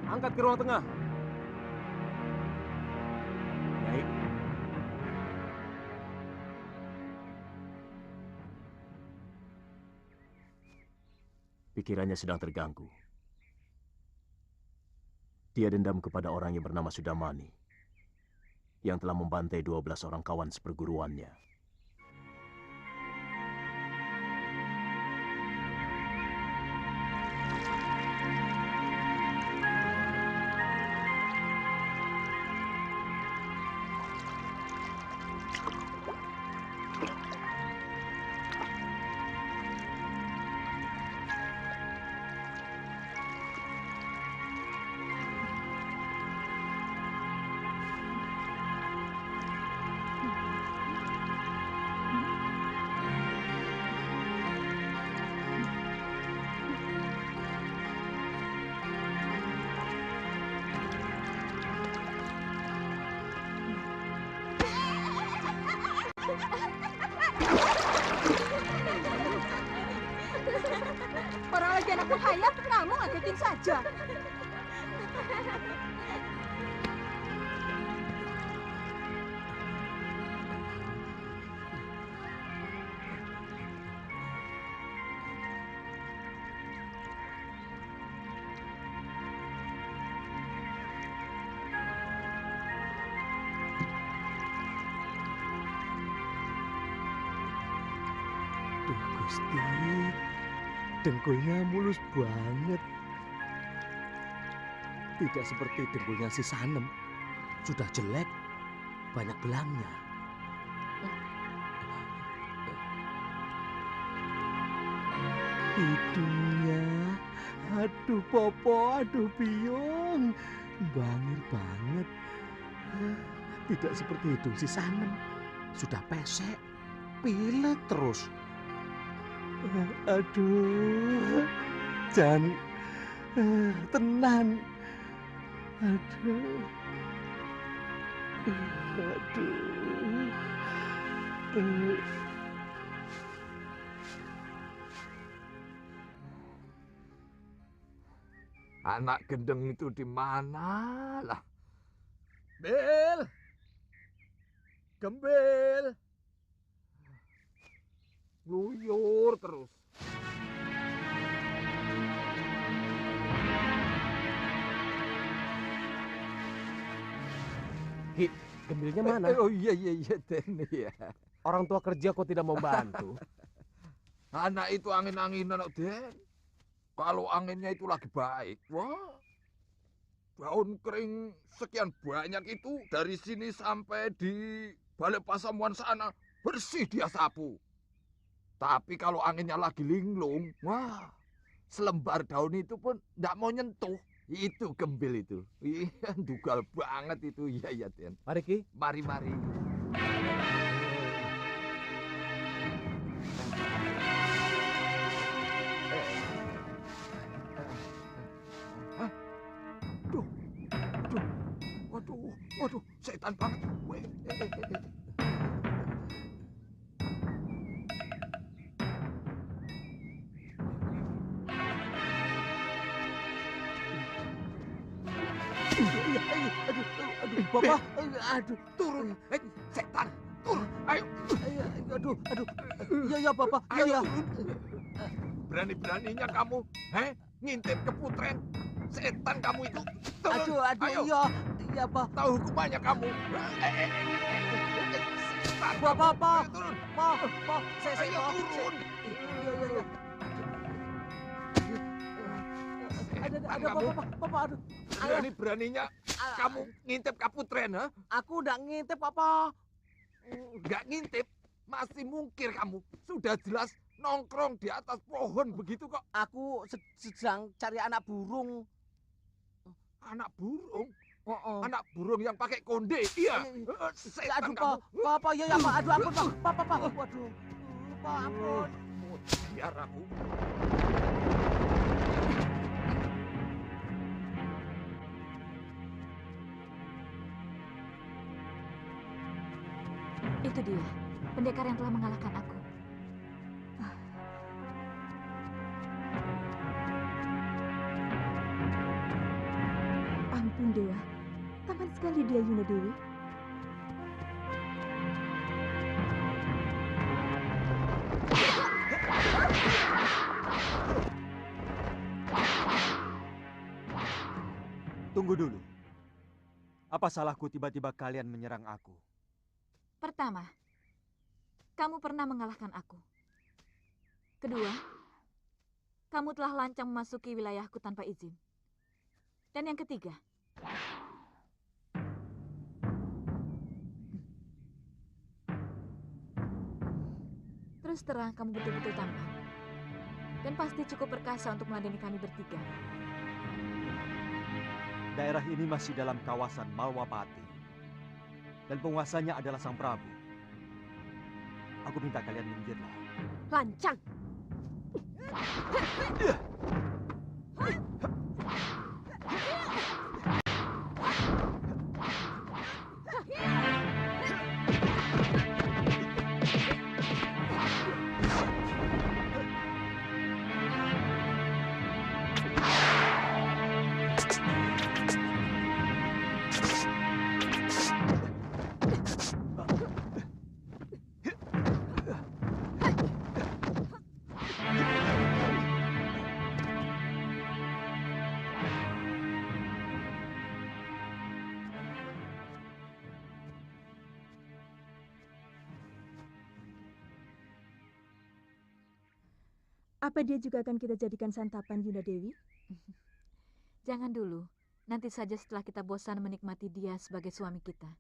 Angkat ke ruang tengah. Nyai. Pikirannya sedang terganggu. Dia dendam kepada orang yang bernama Sudamani, yang telah membantai 12 orang kawan seperguruannya. Orang lagi anak hayat, kamu ngagetin saja. Duh Gusti, dengkulnya mulus banget. Tidak seperti dengkulnya si Sanem. Sudah jelek, banyak belangnya. Hidungnya, aduh Popo, aduh Biung, bangir banget. Tidak seperti hidung si Sanem. Sudah pesek, pilek terus. Aduh, Jan, tenan. Aduh, aduh. Anak gendeng itu di mana lah? Bel, Gembel, luyur terus. Ki, Gembelnya mana? Oh iya Den ya. Orang tua kerja kok tidak mau bantu? Anak itu angin-anginan kok Den. Kalau anginnya itu lagi baik, wah, daun kering sekian banyak itu dari sini sampai di Balai Pasamuan sana bersih dia sapu. Tapi kalau anginnya lagi linglung, wah, selembar daun itu pun tidak mau nyentuh. Itu Gembel itu. Iya, dugal banget itu. Iya Den. Mari Ki. Mari. Waduh, setan banget. Aduh, Bapak, aduh, Turun, setan, turun, ayo. Aduh. Ya, Bapak, ya. Berani-beraninya kamu, ngintip ke Putren. Setan kamu itu. Aduh, ayo. Iya, Pak. Tahu hukumannya kamu. Setan. Pak. Turun. Pak, saya turun. Iya. Ada Bapak, aduh. Berani-beraninya kamu ngintip ke Putren, ha? Aku udah ngintip, Papa. Nggak ngintip, masih mungkir kamu. Sudah jelas nongkrong di atas pohon begitu kok. Aku sedang cari anak burung. Anak burung? Oh. Anak burung yang pakai konde, iya. Setan kamu. Pak, ya, Pak. Aduh, ampun, Pak. Pak. Waduh. Pak, ampun. Biar aku. Itu dia, pendekar yang telah mengalahkan aku. Dewa. Tampan sekali dia, Yuna Dewi. Tunggu dulu. Apa salahku tiba-tiba kalian menyerang aku? Pertama, kamu pernah mengalahkan aku. Kedua, kamu telah lancang memasuki wilayahku tanpa izin. Dan yang ketiga, terus terang kamu betul-betul tampan. Dan pasti cukup perkasa untuk meladeni kami bertiga. Daerah ini masih dalam kawasan Malwapati. Dan penguasanya adalah Sang Prabu. Aku minta kalian minggirlah. Lancang! Apa dia juga akan kita jadikan santapan, Yuna Dewi? Jangan dulu. Nanti saja setelah kita bosan menikmati dia sebagai suami kita.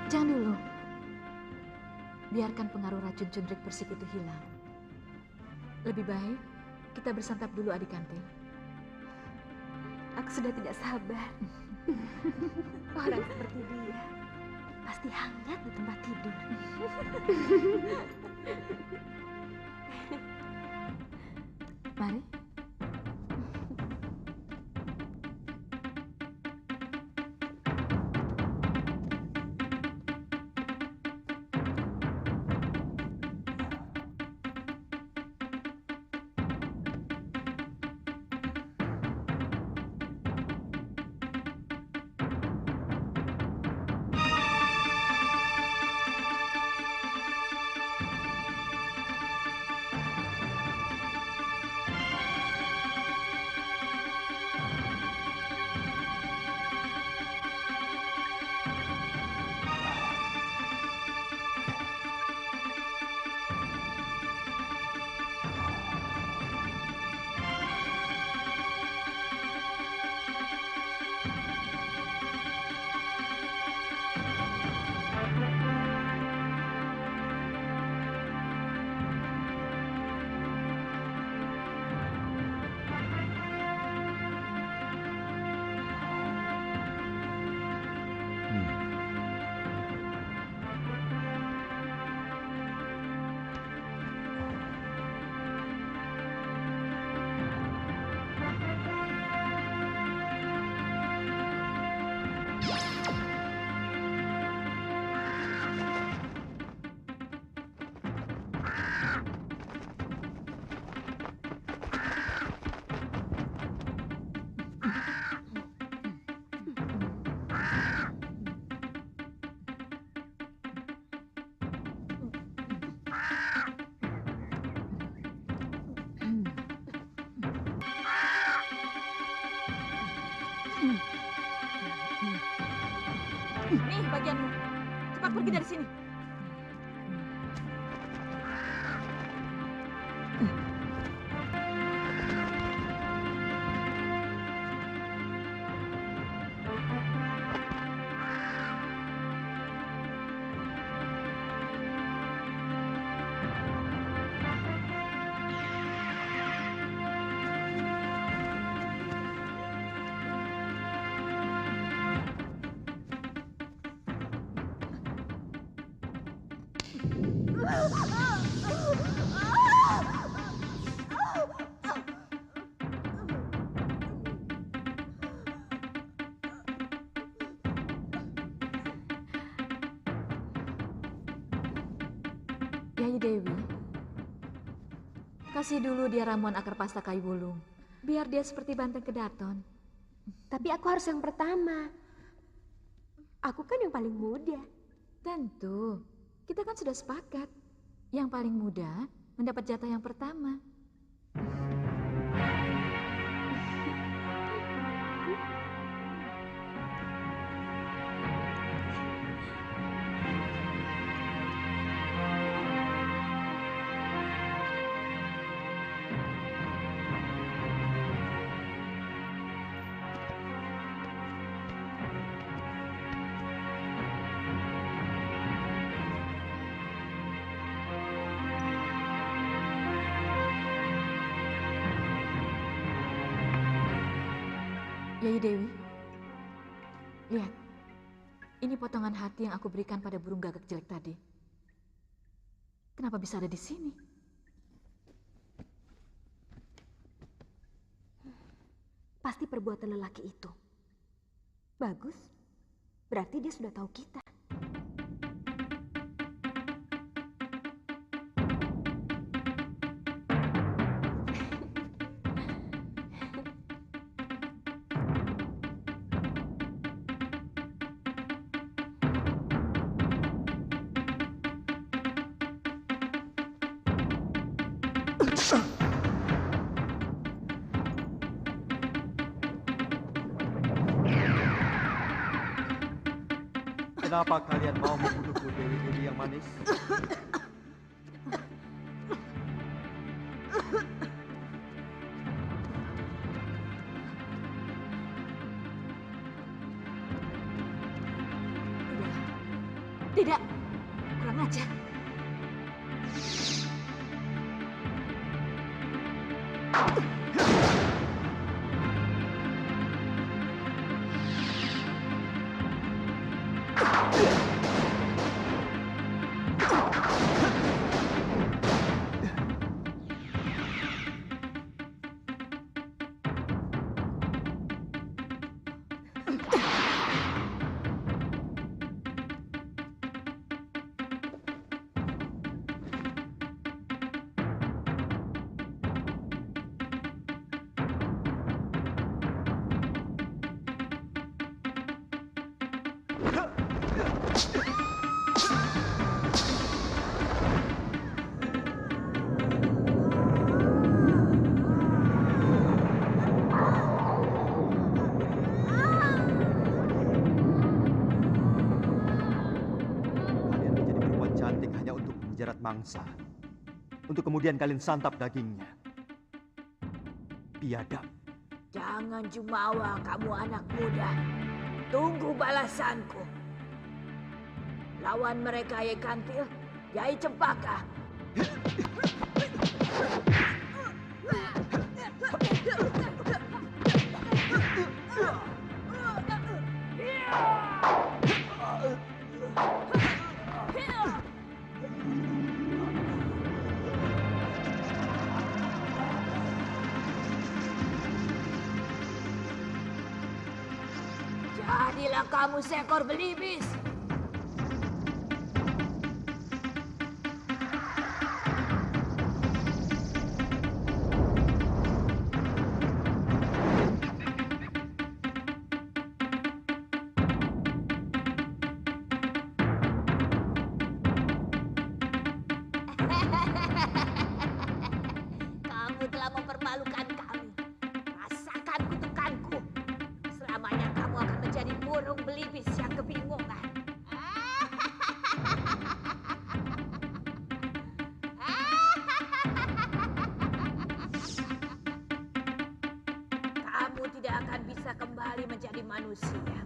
Jangan dulu. Biarkan pengaruh racun cundrik persik itu hilang. Lebih baik kita bersantap dulu adik kantil. Aku sudah tidak sabar. Orang seperti dia pasti hangat di tempat tidur. Mari. Nih bagianmu. Cepat pergi dari sini. Yai Dewi, kasih dulu dia ramuan akar pasta kayu bulung. Biar dia seperti banteng kedaton. Tapi aku harus yang pertama. Aku kan yang paling muda. Tentu, kita kan sudah sepakat. Yang paling muda mendapat jatah yang pertama. Yai Dewi, lihat. Ini potongan hati yang aku berikan pada burung gagak jelek tadi. Kenapa bisa ada di sini? Pasti perbuatan lelaki itu. Bagus. Berarti dia sudah tahu kita. Kenapa kalian mau membunuhku, Dewi-Dewi yang manis? Tidak, kurang ajar. Mangsa untuk kemudian kalian santap dagingnya. Biadab. Jangan jumawa kamu anak muda. Tunggu balasanku. Lawan mereka Yai Kantil, Yai Cempaka. Jadilah kamu seekor belibis. Kamu telah mempermalukan kami. Rasakan kutukanku. Selamanya kamu akan menjadi burung belibis yang kebingungan. Kamu tidak akan bisa kembali menjadi manusia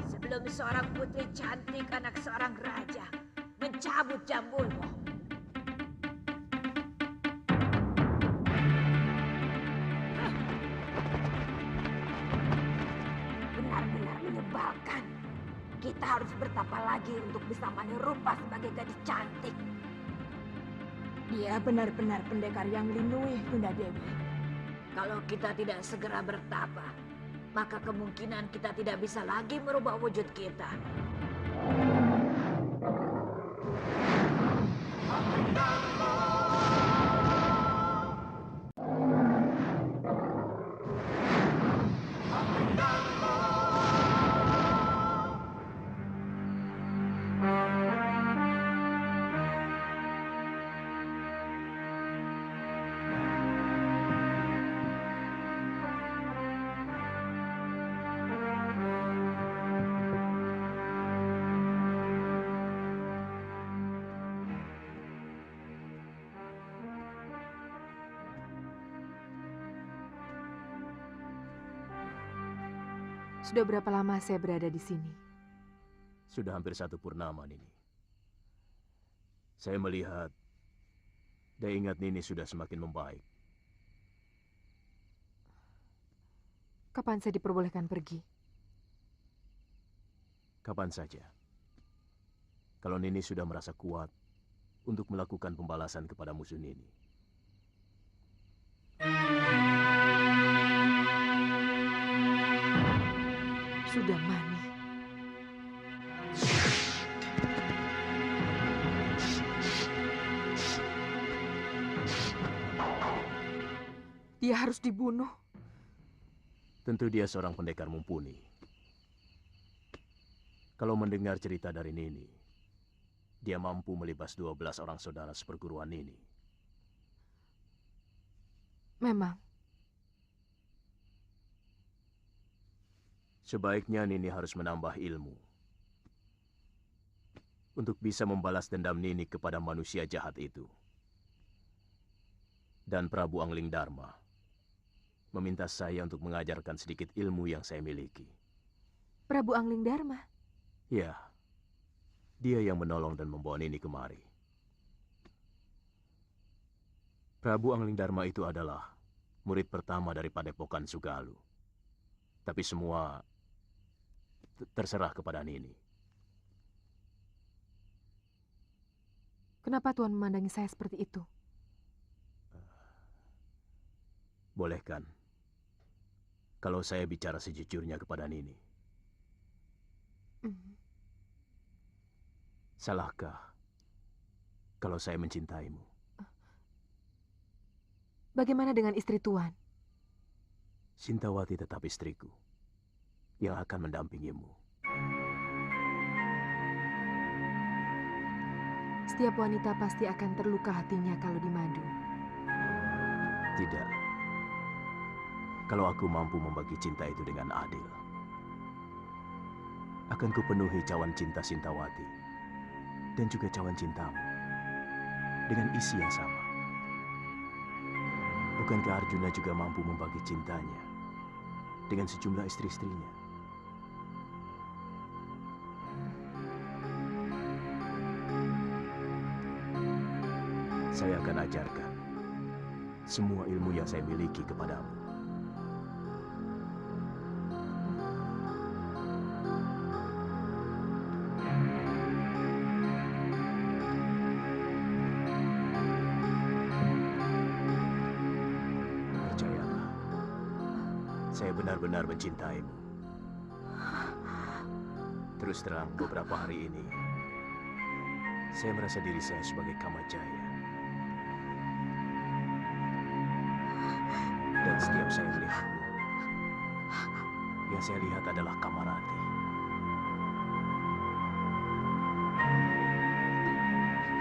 sebelum seorang putri cantik anak seorang raja mencabut jambulmu. Benar-benar menyebalkan. Kita harus bertapa lagi untuk bisa menyerupa sebagai gadis cantik. Dia benar-benar pendekar yang linuih, Bunda Dewi. Kalau kita tidak segera bertapa, maka kemungkinan kita tidak bisa lagi merubah wujud kita. Sudah berapa lama saya berada di sini? Sudah hampir 1 purnama, Nini. Saya melihat daya ingat Nini sudah semakin membaik. Kapan saya diperbolehkan pergi? Kapan saja. Kalau Nini sudah merasa kuat untuk melakukan pembalasan kepada musuh Nini. Sudah Mani. Dia harus dibunuh. Tentu dia seorang pendekar mumpuni. Kalau mendengar cerita dari Nini, dia mampu melibas 12 orang saudara seperguruan Nini. Memang. Sebaiknya Nini harus menambah ilmu untuk bisa membalas dendam Nini kepada manusia jahat itu. Dan Prabu Angling Dharma meminta saya untuk mengajarkan sedikit ilmu yang saya miliki. Prabu Angling Dharma? Ya, dia yang menolong dan membawa Nini kemari. Prabu Angling Dharma itu adalah murid pertama dari Padepokan Sugalu. Tapi semua terserah kepada Nini. Kenapa Tuhan memandangi saya seperti itu? Boleh kan? Kalau saya bicara sejujurnya kepada Nini. Salahkah kalau saya mencintaimu? Bagaimana dengan istri Tuan? Sintawati tetap istriku yang akan mendampingimu. Setiap wanita pasti akan terluka hatinya kalau dimadu. Tidak. Kalau aku mampu membagi cinta itu dengan adil, akan kupenuhi cawan cinta Sintawati dan juga cawan cintamu dengan isi yang sama. Bukankah Arjuna juga mampu membagi cintanya dengan sejumlah istri-istrinya? Saya akan ajarkan semua ilmu yang saya miliki kepadamu. Percayalah, saya benar-benar mencintaimu. Terus terang, beberapa hari ini, saya merasa diri saya sebagai Kamajaya. Dan setiap saya melihatmu, yang saya lihat adalah Kamarati.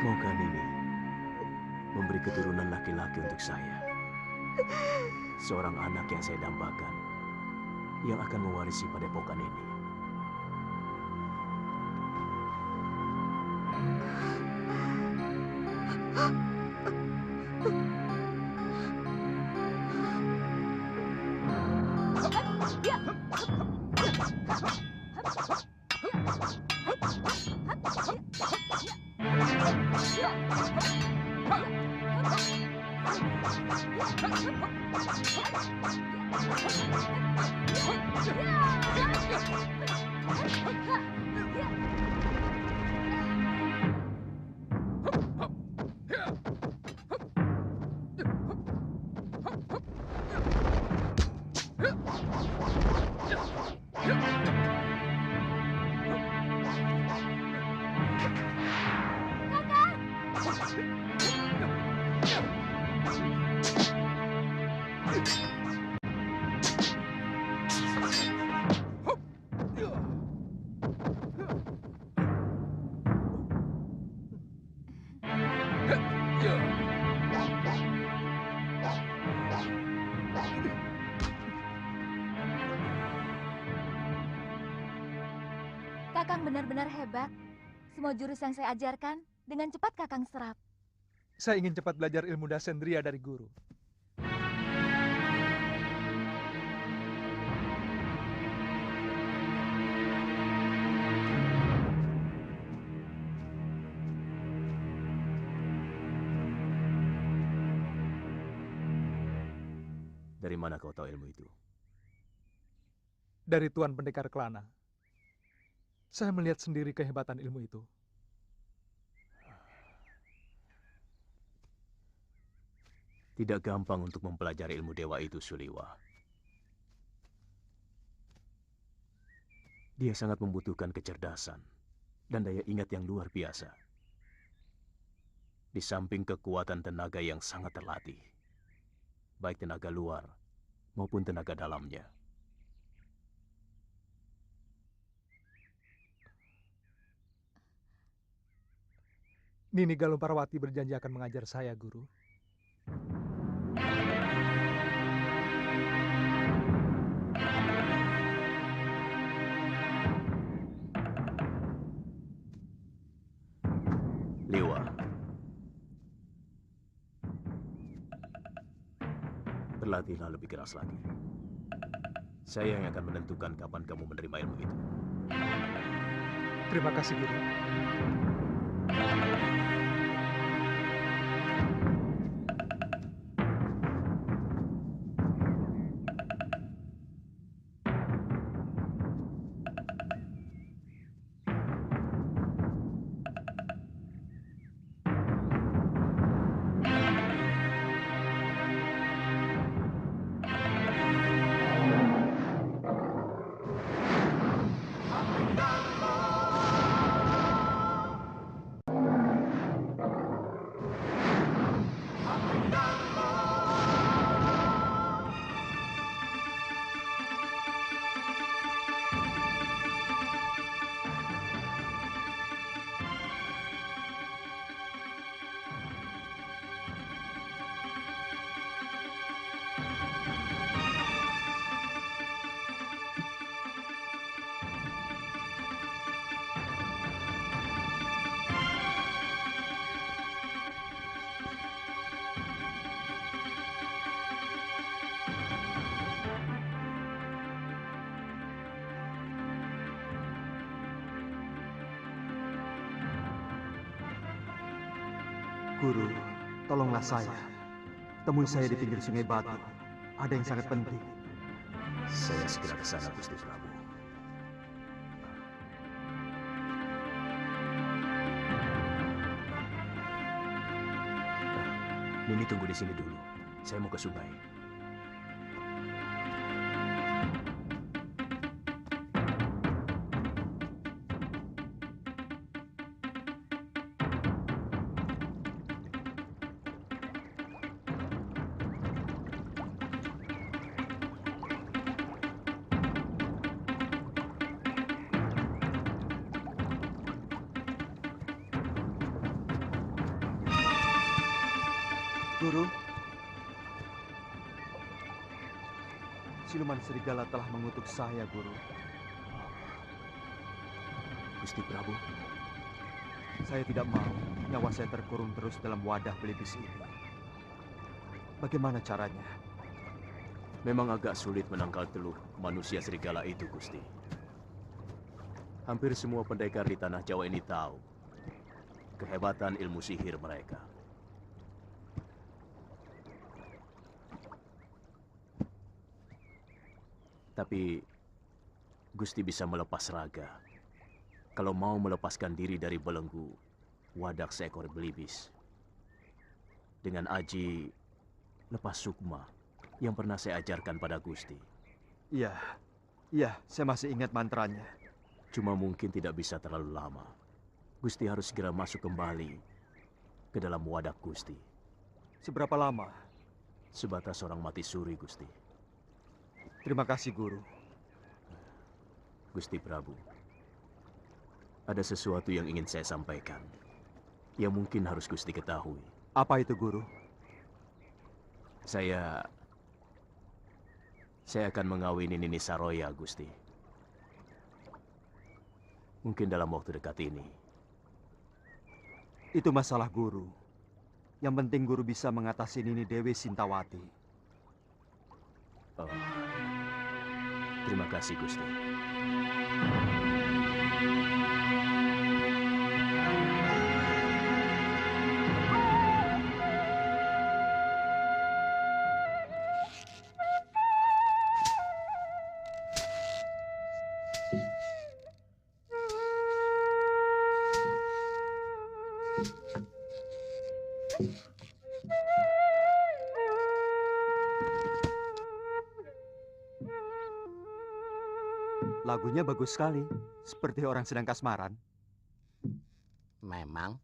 Maukah Nini memberi keturunan laki-laki untuk saya? Seorang anak yang saya dambakan, yang akan mewarisi padepokan ini. Kakang benar-benar hebat. Semua jurus yang saya ajarkan, dengan cepat Kakang serap. Saya ingin cepat belajar ilmu dasendria dari guru. Dari mana kau tahu ilmu itu? Dari Tuan Pendekar Kelana. Saya melihat sendiri kehebatan ilmu itu. Tidak gampang untuk mempelajari ilmu dewa itu, Suliwa. Dia sangat membutuhkan kecerdasan dan daya ingat yang luar biasa. Di samping kekuatan tenaga yang sangat terlatih, baik tenaga luar maupun tenaga dalamnya. Nini Galung Parawati berjanji akan mengajar saya, Guru. Liwa, berlatihlah lebih keras lagi. Saya yang akan menentukan kapan kamu menerima ilmu itu. Terima kasih, Guru. Guru, tolonglah saya. Temui saya di pinggir Sungai Batu. Ada yang sangat penting. Saya segera ke sana, Gusti Prabu. Nini tunggu di sini dulu. Saya mau ke sungai. Guru, siluman serigala telah mengutuk saya, Guru. Gusti Prabu, Saya tidak mau nyawa saya terkurung terus dalam wadah pelipis ini. Bagaimana caranya? memang agak sulit menangkal teluh manusia serigala itu, Gusti. Hampir semua pendekar di tanah Jawa ini tahu kehebatan ilmu sihir mereka. Tapi Gusti bisa melepas raga kalau mau melepaskan diri dari belenggu wadak seekor belibis. Dengan aji lepas sukma yang pernah saya ajarkan pada Gusti. Iya, saya masih ingat mantranya. Cuma mungkin tidak bisa terlalu lama. Gusti harus segera masuk kembali ke dalam wadak Gusti. Seberapa lama? Sebatas orang mati suri, Gusti. Terima kasih, Guru. Gusti Prabu, ada sesuatu yang ingin saya sampaikan, yang mungkin harus Gusti ketahui. Apa itu, Guru? Saya akan mengawini Nini Saroya, Gusti. Mungkin dalam waktu dekat ini. Itu masalah Guru. Yang penting Guru bisa mengatasi Nini Dewi Sintawati. Oh, terima kasih, Gusti. Lagunya bagus sekali, seperti orang sedang kasmaran. Memang.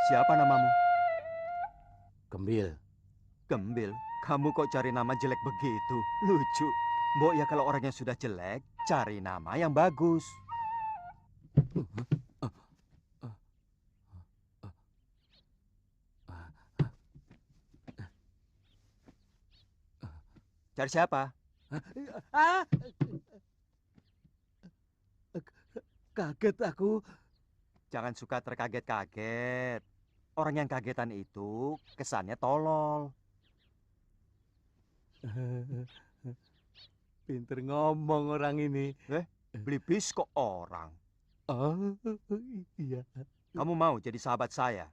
Siapa namamu? Gembil. Gembil, kamu kok cari nama jelek begitu? Lucu. Mbok ya kalau orangnya sudah jelek, cari nama yang bagus. Cari siapa? Kaget aku. Jangan suka terkaget-kaget. Orang yang kagetan itu kesannya tolol. Pinter ngomong orang ini. Belibis kok orang. Oh, iya. Kamu mau jadi sahabat saya?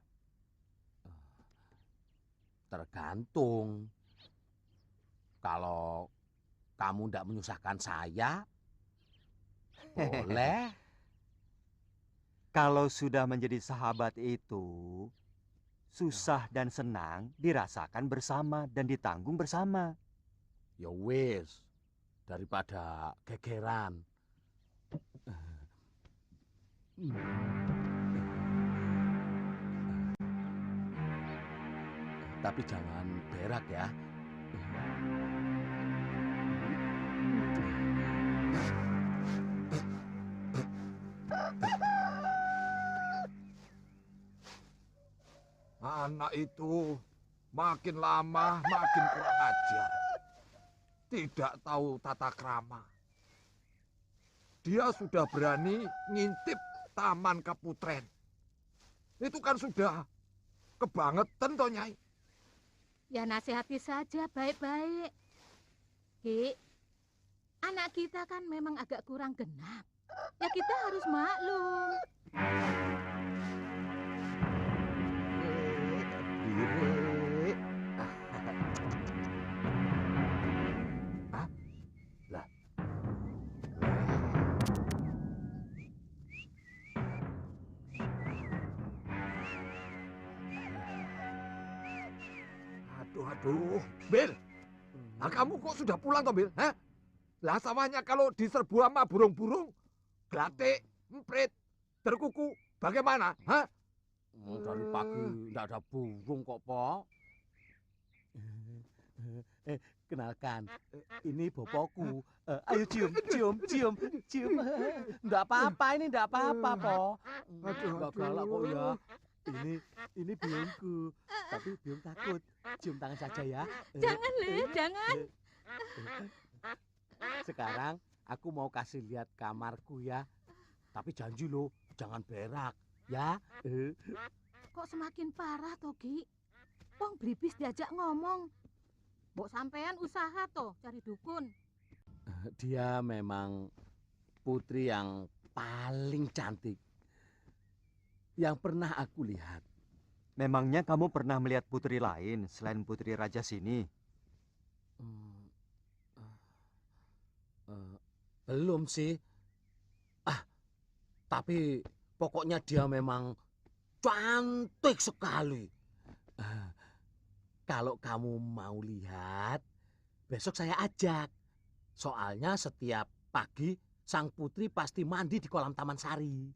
Tergantung. Kalau kamu tidak menyusahkan saya, boleh. Kalau sudah menjadi sahabat itu, susah dan senang dirasakan bersama dan ditanggung bersama. Ya wis, daripada gegeran. Tapi jangan berak ya. Anak itu makin lama makin kurang ajar. Tidak tahu tata krama. Dia sudah berani ngintip Taman Kaputren. Itu kan sudah kebangetan toh, Nyai. Ya nasihati saja baik-baik. Ki, anak kita kan memang agak kurang genap. Ya kita harus maklum. Aduh, Bil. Nah, kamu kok sudah pulang toh, Bil? Hah? Lah sawahnya kalau diserbu sama burung-burung, glatik, emprit, terkuku, bagaimana? Hah? Dari pagi tidak ada burung kok, Po. Kenalkan, ini bapakku. Ayo cium, cium, cium, cium. Enggak apa-apa, ini enggak apa-apa, Po. Enggak galak kok ya. Ini biungku, tapi biung takut. Cium tangan saja ya. Jangan, Le, jangan. Sekarang aku mau kasih lihat kamarku ya. Tapi janji loh, jangan berak ya. Kok semakin parah toh, Ki? Wong Blibis diajak ngomong. Mbok sampean usaha toh cari dukun. Dia memang putri yang paling cantik yang pernah aku lihat. Memangnya kamu pernah melihat putri lain selain putri raja sini? Belum sih. Tapi pokoknya dia memang cantik sekali. Kalau kamu mau lihat, besok saya ajak. Soalnya setiap pagi sang putri pasti mandi di kolam Taman Sari.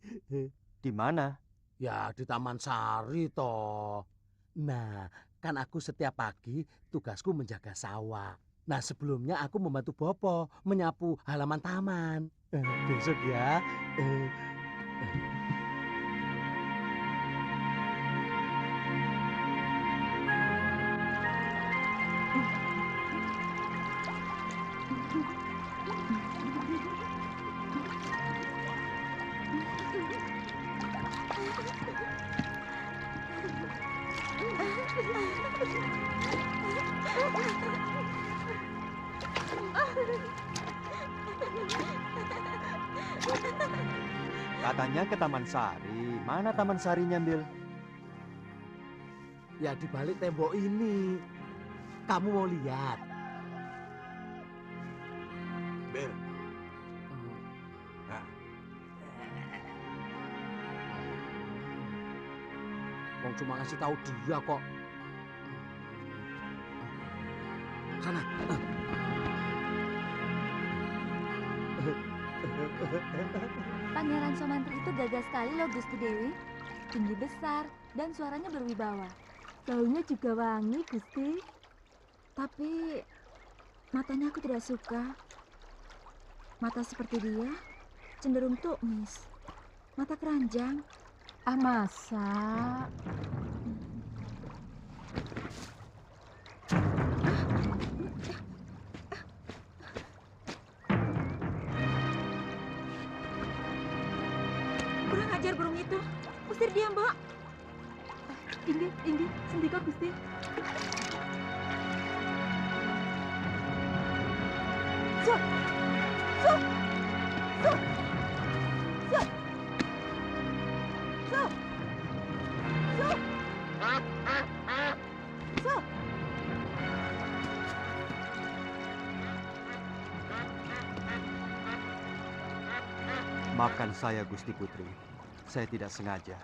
Di mana? Ya di Taman Sari toh. Nah, kan aku setiap pagi tugasku menjaga sawah. Nah, sebelumnya aku membantu Bopo menyapu halaman taman. Besok ya. Katanya ke Taman Sari. Mana Taman Sarinya, Bil? Ya di balik tembok ini. Kamu mau lihat? Bil. Nah, Wong cuma ngasih tahu dia kok. Sana. Pangeran Somantri itu gagah sekali loh Gusti Dewi. Tinggi besar dan suaranya berwibawa. Baunya juga wangi Gusti. Tapi matanya aku tidak suka. Mata seperti dia cenderung tukmis. Mata keranjang. Ah, masa? Kurang ajar burung itu. Usir dia, Mbok. Inggih, sendika Gusti. Sup! Sup! Sup! Sup! Sup! Sup! Sup! Maafkan saya, Gusti Putri. Saya tidak sengaja.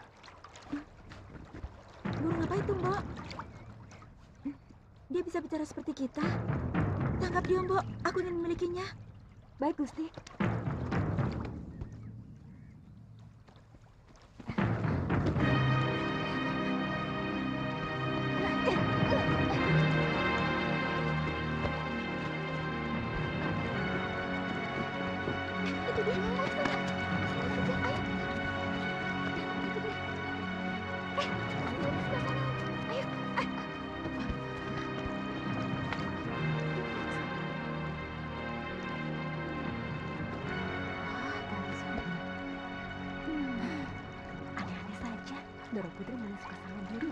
Burung apa itu, Mbok? Dia bisa bicara seperti kita. Tangkap dia, Mbok. Aku ingin memilikinya. Baik, Gusti. Itu dia. Aneh-aneh saja. Doro Putri malah suka sama diri.